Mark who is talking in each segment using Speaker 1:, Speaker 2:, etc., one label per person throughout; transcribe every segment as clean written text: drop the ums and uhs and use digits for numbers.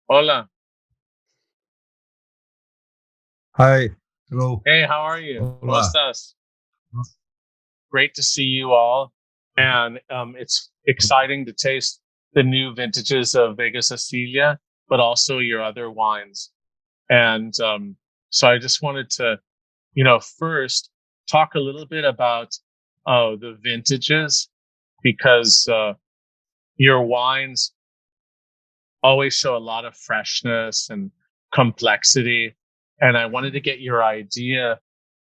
Speaker 1: Hola.
Speaker 2: Hi. Hello.
Speaker 1: Hey, how are you?
Speaker 2: Hola.
Speaker 1: ¿Cómo estás? Great to see you all. And it's exciting to taste the new vintages of Vega Sicilia, but also your other wines. And so I just wanted to, first talk a little bit about the vintages, because your wines always show a lot of freshness and complexity. And I wanted to get your idea,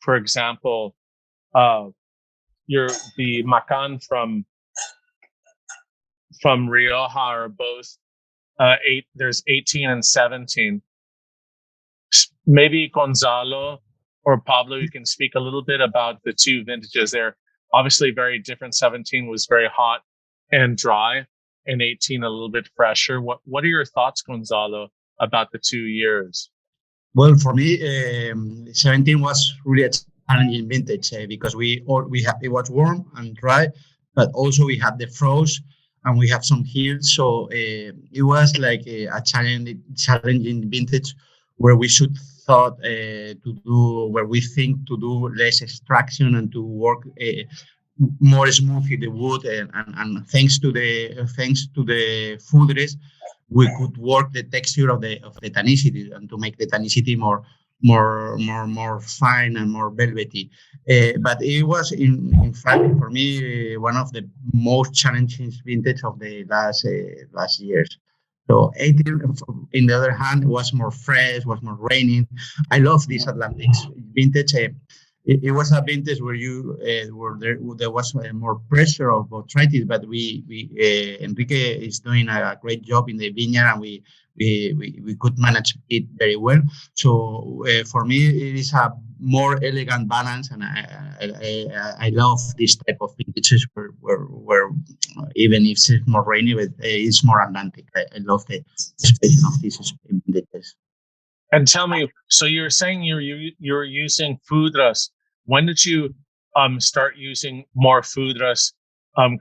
Speaker 1: for example, the Macàn from Rioja are both there's 18 and 17. Maybe Gonzalo or Pablo, you can speak a little bit about the two vintages. They're obviously very different. 17 was very hot and dry, and 18 a little bit fresher. What are your thoughts, Gonzalo, about the 2 years?
Speaker 3: Well, for me, 17 was really a challenging vintage because it was warm and dry, but also we had the frost and we have some hills. So it was like a challenging vintage where we should think to do less extraction and to work more smoothly the wood, and thanks to the foodrest, we could work the texture of the tannicity and to make the tannicity more fine and more velvety. But it was in fact for me one of the most challenging vintage of the last years. So 18, in the other hand, was more fresh, was more raining. I love this Atlantic vintage. It was a vintage where there was more pressure of botrytis, but Enrique is doing a great job in the vineyard, and we could manage it very well. So for me, it is a more elegant balance, and I love this type of vintages where even if it's more rainy, but it's more Atlantic. I love the expression of these vintages.
Speaker 1: And tell me, so you're saying you're using foodrest. When did you start using more foodrest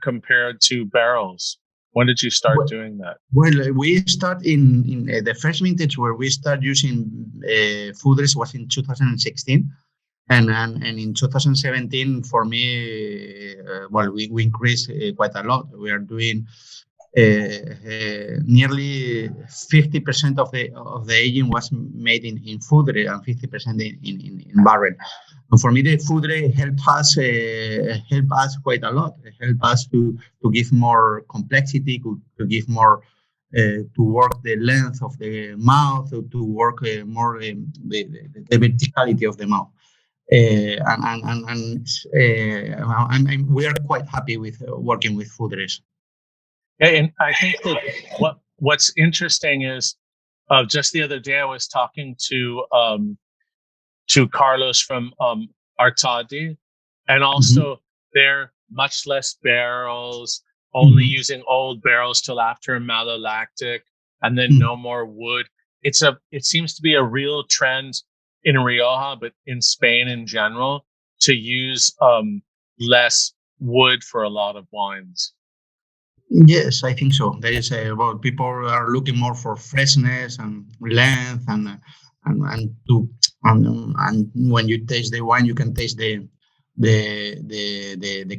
Speaker 1: compared to barrels? When did you start doing that?
Speaker 3: Well, we start in the first vintage where we start using foodrest was in 2016. And in 2017, for me, we increased quite a lot. We are doing nearly 50% of the aging was made in foodrest and 50% in barrel. And for me, the foodrest help us quite a lot. It help us to give more complexity, to give more to work the length of the mouth, to work more the verticality of the mouth. We are quite happy with working with foodrest.
Speaker 1: And I think that what's interesting is just the other day I was talking to Carlos from Artadi, and also they're much less barrels, only using old barrels till after malolactic, and then no more wood. It seems to be a real trend in Rioja, but in Spain in general, to use less wood for a lot of wines.
Speaker 3: Yes, I think so. There is people are looking more for freshness and length, and when you taste the wine, you can taste the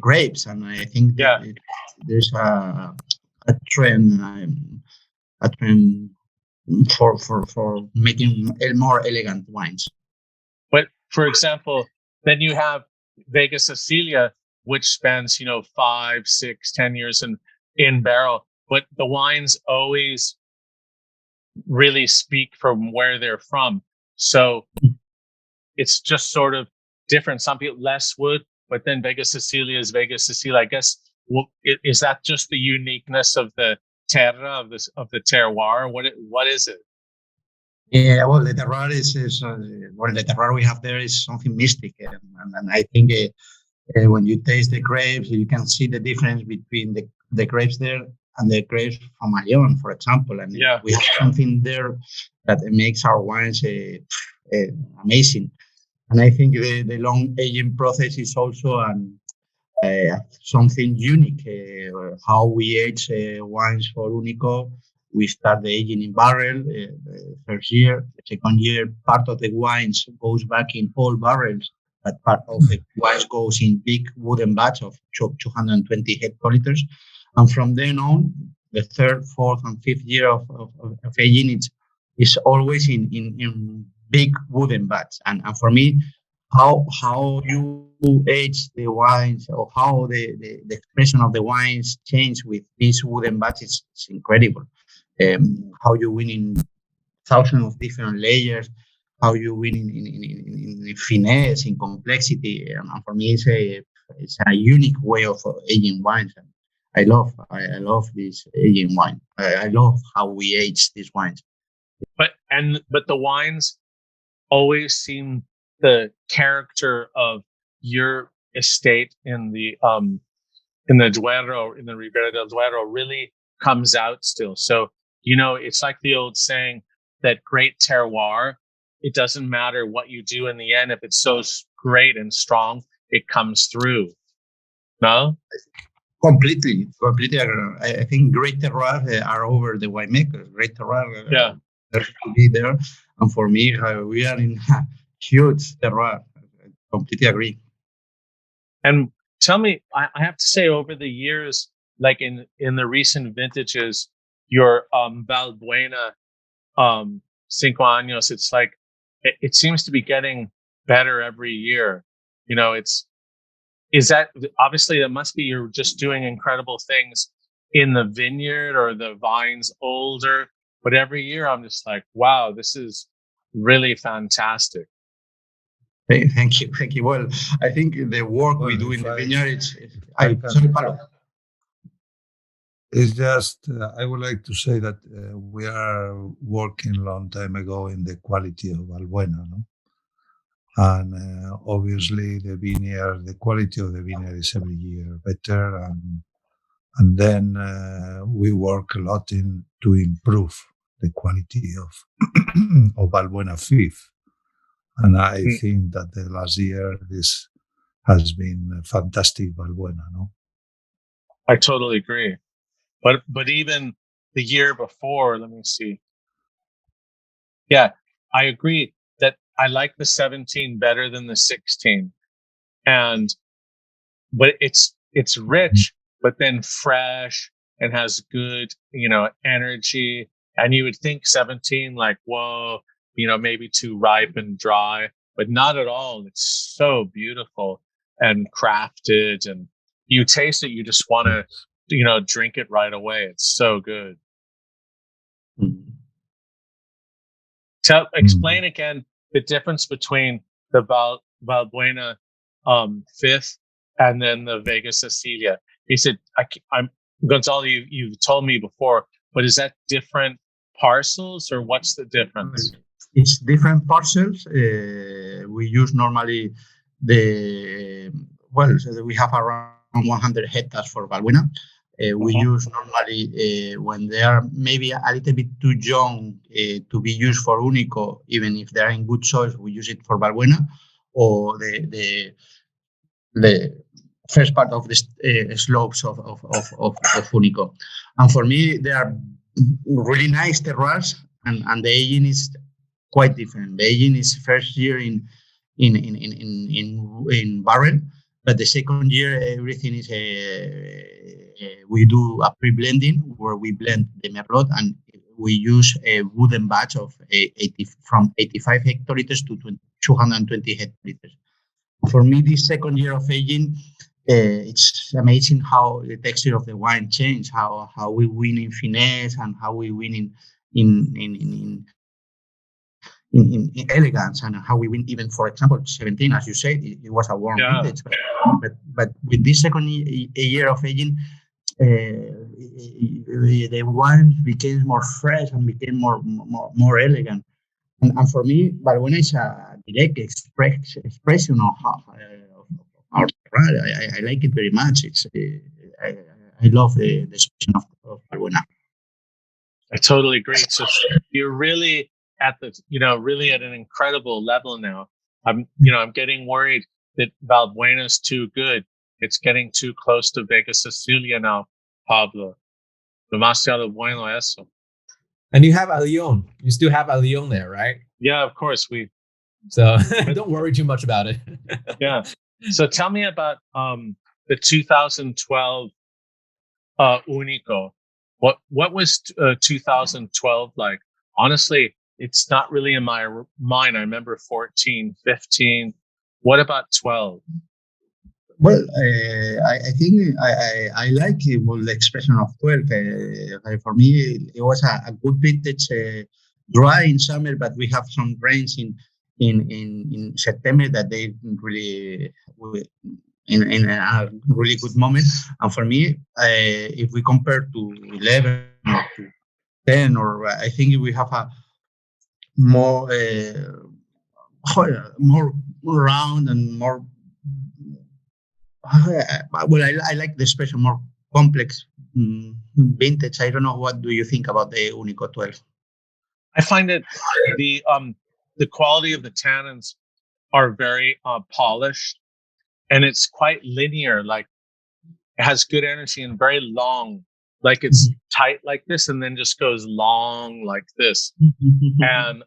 Speaker 3: grapes, and I think there's a trend for making more elegant wines.
Speaker 1: But for example, then you have Vega Sicilia, which spends 5, 6, 10 years in barrel, but the wines always really speak from where they're from. So it's just sort of different. Some people less wood, but then Vega Sicilia is Vega Sicilia. I guess is that just the uniqueness of the terra of the terroir? What is it?
Speaker 3: Yeah, well, the terroir the terroir we have there is something mystic, and I think when you taste the grapes, you can see the difference between the grapes there and the grapes from León, for example. And we have something there that makes our wines amazing. And I think the long aging process is also something unique. How we age wines for Unico, we start the aging in barrel the first year. The second year, part of the wines goes back in old barrels, but part of the wines goes in big wooden vats of 220 hectoliters. And from then on, the third, fourth, and fifth year of aging, is always in big wooden vats. And for me, how you age the wines, or how the expression of the wines change with these wooden vats, it's incredible. How you win in thousands of different layers, how you win in finesse, in complexity. And for me, it's a unique way of aging wines. And I love this aging wine. I love how we age these wines.
Speaker 1: But the wines always seem the character of your estate in the Duero, in the Ribera del Duero, really comes out still. So, it's like the old saying that great terroir, it doesn't matter what you do in the end. If it's so great and strong, it comes through. No?
Speaker 3: Completely. I think great terroirs are over the winemakers. Great terroirs have to be there. And for me, we are in a huge terroir. I completely agree.
Speaker 1: And tell me, I have to say, over the years, like in the recent vintages, your Valbuena 5 años, it's like it seems to be getting better every year. Is that obviously that must be you're just doing incredible things in the vineyard, or the vines older, but every year I'm just like, wow, this is really fantastic.
Speaker 3: Thank you. Well, I think the work we do in the vineyard, sorry, Pablo.
Speaker 2: It's just, I would like to say that we are working a long time ago in the quality of Valbuena, no? And obviously the quality of the vineyard is every year better. And then we work a lot to improve the quality of Valbuena 5. And I think that the last year, this has been fantastic Valbuena, no?
Speaker 1: I totally agree. But even the year before, let me see. Yeah, I agree that I like the 17 better than the 16. But it's rich, but then fresh and has good, energy. And you would think 17, like, whoa, maybe too ripe and dry, but not at all. It's so beautiful and crafted, and you taste it, you just want to, drink it right away. It's so good. Explain again the difference between the Valbuena 5th and then the Vega Sicilia. He said, I'm Gonzalo, you've told me before, but is that different parcels, or what's the difference?
Speaker 3: It's different parcels. We use normally we have around 100 hectares for Valbuena. We use normally when they are maybe a little bit too young to be used for Unico, even if they are in good soil, we use it for Valbuena, or the first part of the slopes of Unico. And for me, they are really nice terroirs, and the aging is quite different. The aging is first year in barrel, but the second year everything is we do a pre-blending where we blend the Merlot, and we use a wooden batch of 85 hectoliters to 220 hectoliters. For me, this second year of aging, it's amazing how the texture of the wine changed, how we win in finesse, and how we win in elegance, and how we win even, for example, 17, as you said, it was a warm vintage. But with this second year of aging, the wine became more fresh and became more elegant. And for me, Valbuena is a direct expression of our brand. I like it very much. I love the expression of Valbuena.
Speaker 1: I totally agree. So you're really at an incredible level now. I'm getting worried that Valbuena is too good. It's getting too close to Vega Sicilia now, Pablo. Demasiado bueno eso.
Speaker 4: And you have a Leon. You still have a Leon there, right?
Speaker 1: Yeah, of course.
Speaker 4: So don't worry too much about it.
Speaker 1: Yeah. So tell me about the 2012 Unico. What was 2012 like? Honestly, it's not really in my mind. I remember 14, 15. What about 12?
Speaker 3: Well, I think I like the expression of 12. For me, it was a good vintage, dry in summer, but we have some rains in September that they really in a really good moment. And for me, if we compare to 11 or to 10, or I think we have a more more round and more. Well, I like the special, more complex vintage. I don't know. What do you think about the Unico 12?
Speaker 1: I find that the quality of the tannins are very polished, and it's quite linear. Like it has good energy and very long. Like it's tight like this, and then just goes long like this. And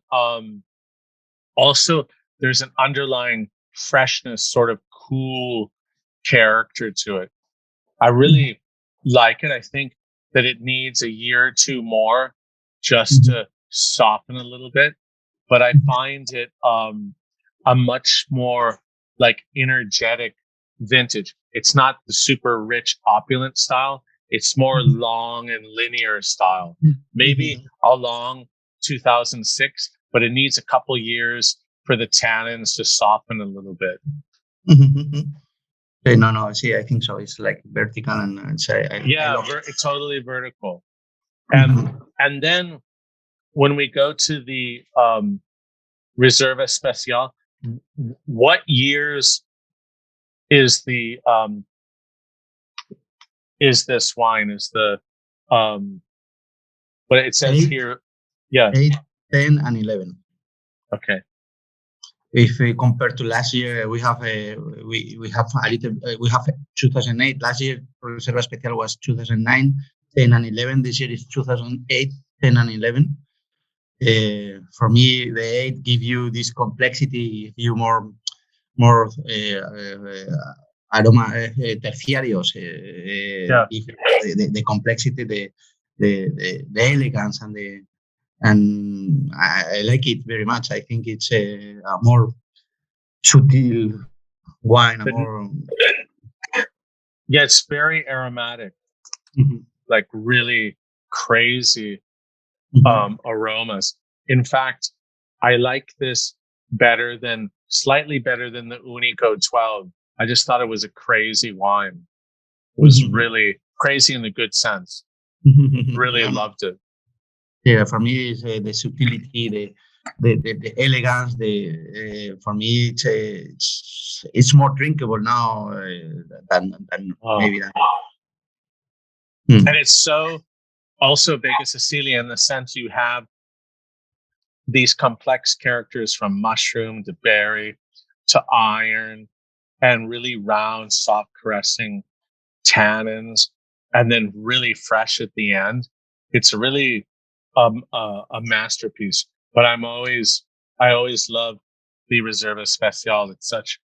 Speaker 1: also there's an underlying freshness, sort of cool character to it. I really like it. I think that it needs a year or two more just to soften a little bit, but I find it a much more like energetic vintage. It's not the super rich opulent style. It's more long and linear style. Maybe a long 2006, but it needs a couple years for the tannins to soften a little bit.
Speaker 3: No, see, I think so. It's like vertical, and it's
Speaker 1: it's totally vertical. And then when we go to the Reserva Especial, what years is the is this wine? Is the but it says
Speaker 3: 8,
Speaker 1: here, yeah,
Speaker 3: 8, 10, and 11.
Speaker 1: Okay.
Speaker 3: If we compare to last year, we have a little. We have 2008. Last year, Reserva Especial was 2009, 10, and 11. This year is 2008, 10, and 11. For me, the 8 give you this complexity, give you more aroma terciarios. The complexity, the elegance, and I like it very much. I think it's a more subtle wine,
Speaker 1: it's very aromatic, like really crazy aromas. In fact, I like this slightly better than the Unico 12. I just thought it was a crazy wine. It was really crazy in the good sense. Really loved it.
Speaker 3: Yeah, for me, it's the subtlety, the elegance. For me, it's more drinkable now than maybe that.
Speaker 1: And it's so also Vega Sicilia in the sense you have these complex characters from mushroom to berry to iron, and really round, soft, caressing tannins, and then really fresh at the end. It's really a masterpiece. But I always love the Reserva Especial. It's such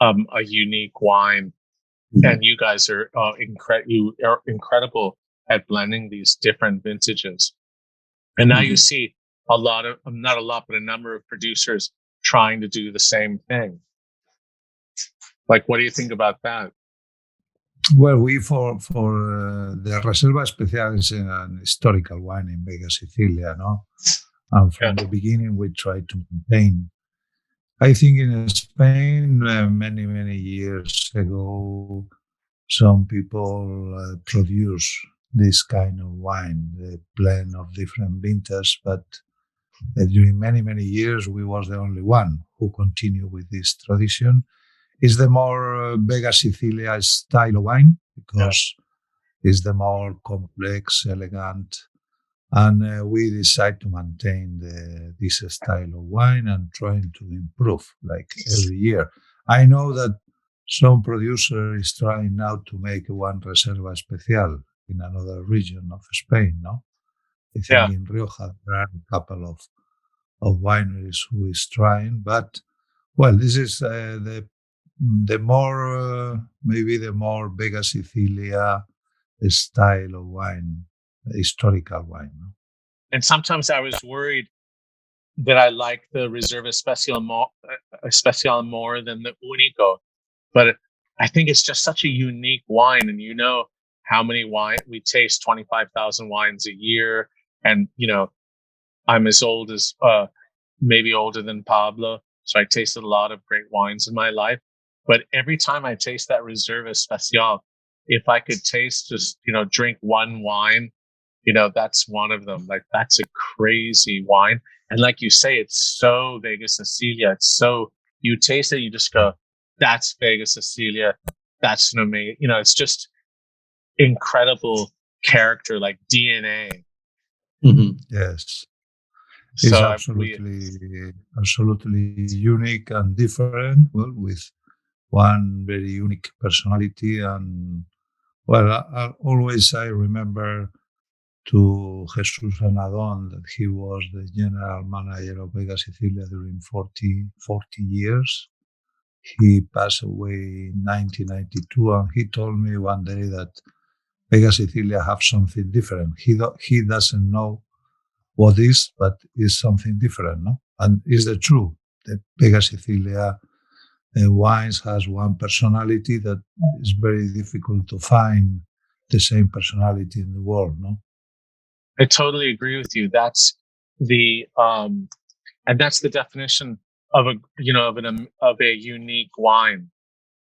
Speaker 1: a unique wine, and you guys are incredible at blending these different vintages. And now you see not a lot, but a number of producers trying to do the same thing. Like, what do you think about that?
Speaker 2: Well, we for the Reserva Especial is an historical wine in Vega Sicilia, no? And from the beginning, we tried to maintain. I think in Spain, many years ago, some people produce this kind of wine, the blend of different vintages, but during many years, we was the only one who continued with this tradition. It's the more Vega Sicilia style of wine because it's the more complex, elegant, And we decide to maintain this style of wine and trying to improve like every year. I know that some producer is trying now to make one Reserva Especial in another region of Spain, no? I think in Rioja there are a couple of wineries who is trying, but well, this is the more maybe the more Vega Sicilia style of wine, historical wine. No?
Speaker 1: And sometimes I was worried that I like the Reserva Especial more than the Único, but I think it's just such a unique wine, and you know how many wine we taste 25,000 wines a year, and you know I'm as old as maybe older than Pablo, so I tasted a lot of great wines in my life. But every time I taste that Reserva Especial, if I could taste just drink one wine, that's one of them. Like that's a crazy wine, and like you say, it's so Vega Sicilia. It's so you taste it, you just go, that's Vega Sicilia. That's an amazing. It's just incredible character, like DNA.
Speaker 2: Mm-hmm. Yes. It's
Speaker 1: So
Speaker 2: absolutely unique and different. Well, with one very unique personality, and well, I remember to Jesus Anadon that he was the general manager of Vega Sicilia during 40 years. He passed away in 1992, and he told me one day that Vega Sicilia have something different. He doesn't know what is, but is something different, no? And is the truth. The Vega Sicilia wines has one personality that is very difficult to find the same personality in the world, no?
Speaker 1: I totally agree with you. That's the and that's the definition of a unique wine,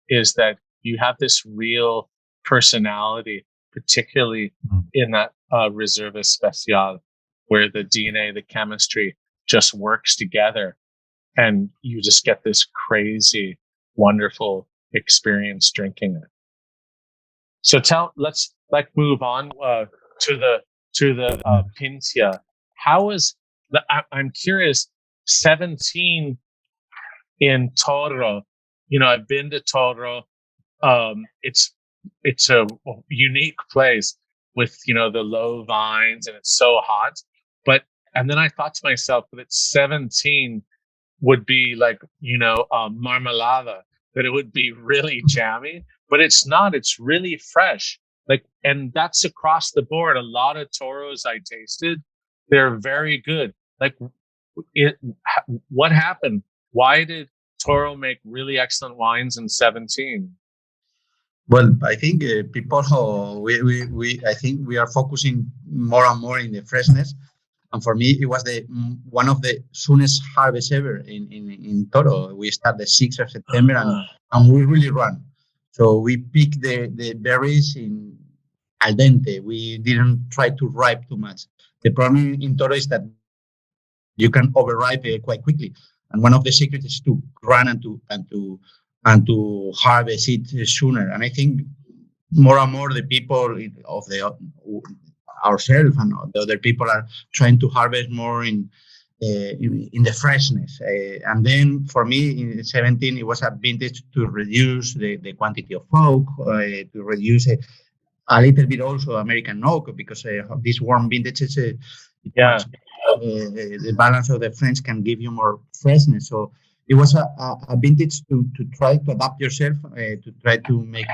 Speaker 1: is that you have this real personality, particularly in that Reserva Especial, where the DNA, the chemistry just works together, and you just get this crazy, wonderful experience drinking it. So let's move on to the Pintia. How is I'm curious, 17 in Toro. I've been to Toro. It's a unique place with the low vines, and it's so hot. And then I thought to myself that 17 would be like marmalada, that it would be really jammy, but it's not. It's really fresh. And that's across the board. A lot of Toros I tasted, they're very good. What happened? Why did Toro make really excellent wines in 17?
Speaker 3: Well, I think people, I think we are focusing more and more in the freshness. And for me, it was one of the soonest harvests ever in Toro. We start the 6th of September and we really run. So we pick the berries in al dente. We didn't try to ripe too much. The problem in Toro is that you can overripe quite quickly. And one of the secrets is to run and to harvest it sooner. And I think more and more the people of ourselves and the other people are trying to harvest more in the freshness. And then for me in 17, it was a vintage to reduce the quantity of oak, to reduce a little bit also American oak, because these warm vintages, the balance of the French can give you more freshness. So it was a vintage to try to adapt yourself, to try to make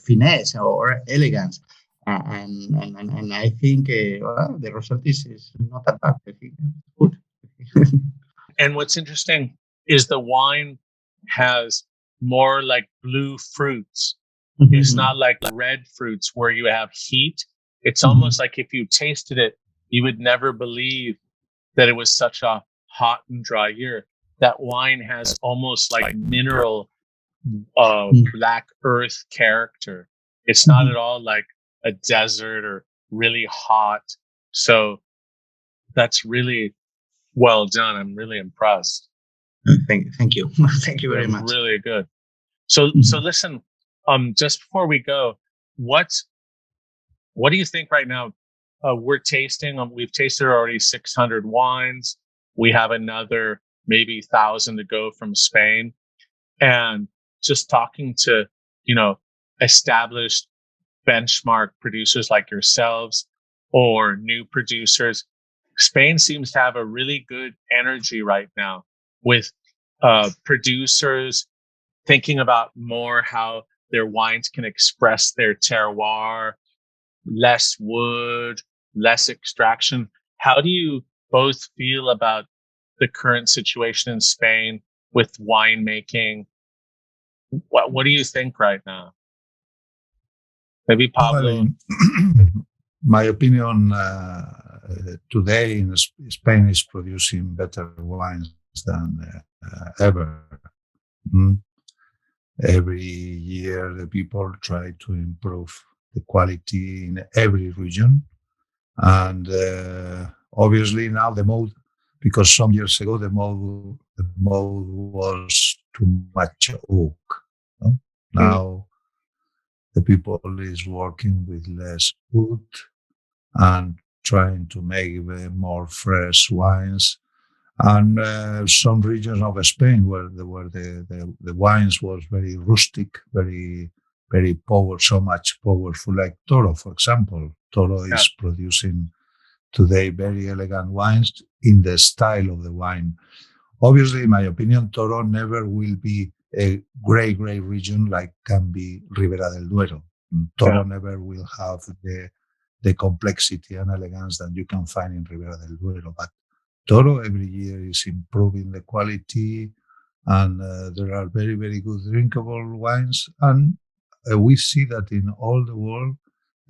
Speaker 3: finesse or elegance. And I think the result is not that bad. I think it's good.
Speaker 1: And what's interesting is the wine has more like blue fruits. Mm-hmm. It's not like red fruits where you have heat. It's almost like if you tasted it, you would never believe that it was such a hot and dry year. That wine has almost like mineral black earth character. It's not at all like a desert or really hot. So that's really well done. I'm really impressed.
Speaker 3: Thank you. Thank you very much.
Speaker 1: Really good. So listen, just before we go, what do you think right now we're tasting. We've tasted already 600 wines. We have another maybe 1,000 to go from Spain, and just talking to established benchmark producers like yourselves or new producers. Spain seems to have a really good energy right now with producers thinking about more how their wines can express their terroir, less wood, less extraction. How do you both feel about the current situation in Spain with winemaking? What do you think right now? Maybe Pablo.
Speaker 2: My opinion, today in Spain is producing better wines than ever. Mm. Every year, the people try to improve the quality in every region. And obviously now the mode, because some years ago the mode was too much oak. No? Now the people is working with less wood and trying to make more fresh wines. And some regions of Spain where the wines was very rustic, very so much powerful, like Toro, for example. Toro is producing today very elegant wines in the style of the wine. Obviously, in my opinion, Toro never will be a great region like can be Ribera del Duero. Toro never will have the complexity and elegance that you can find in Ribera del Duero. But Toro every year is improving the quality, and there are very good drinkable wines. And we see that in all the world,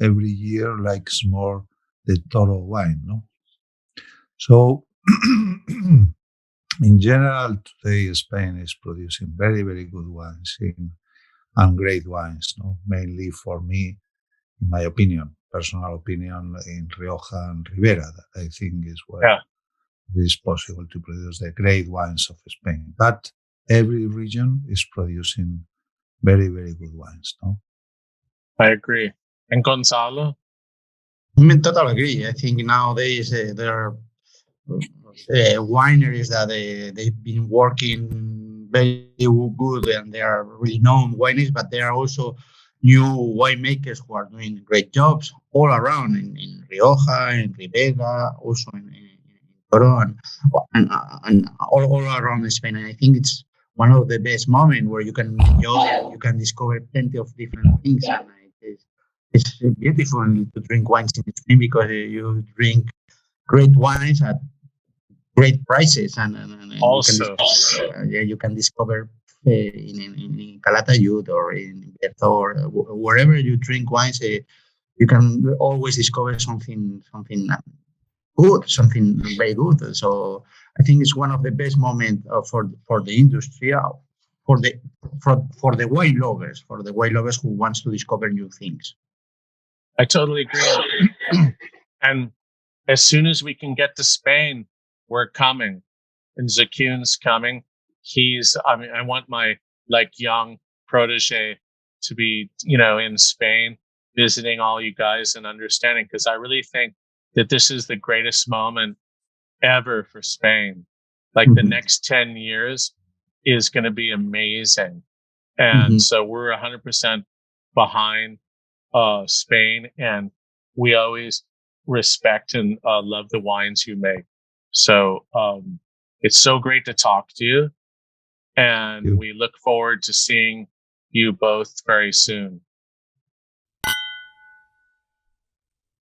Speaker 2: every year likes more the Toro wine. No, so in general, today Spain is producing very good wines and great wines. No, mainly for me, in my opinion, personal opinion, in Rioja and Ribera, that I think is where it is possible to produce the great wines of Spain. But every region is producing very good wines. No,
Speaker 1: I agree. And Gonzalo?
Speaker 3: I totally agree. I think nowadays there are wineries that they've been working very good and they are really known wineries, but there are also new winemakers who are doing great jobs all around in Rioja, in Ribera, also in Toro, and all around Spain. And I think it's one of the best moments where you can enjoy, you can discover plenty of different things. And it's beautiful to drink wines in Spain because you drink great wines at great prices, and
Speaker 1: also
Speaker 3: you can discover in Calatayud or in Berto or wherever you drink wines, you can always discover something good, something very good. So I think it's one of the best moments for the industry, for the wine lovers who wants to discover new things.
Speaker 1: I totally agree. And as soon as we can get to Spain, we're coming. And Zakun's coming. I want my young protege to be, in Spain, visiting all you guys and understanding, because I really think that this is the greatest moment ever for Spain. The next 10 years is going to be amazing. And so we're 100% behind Spain, and we always respect and love the wines you make. So it's so great to talk to you, and we look forward to seeing you both very soon.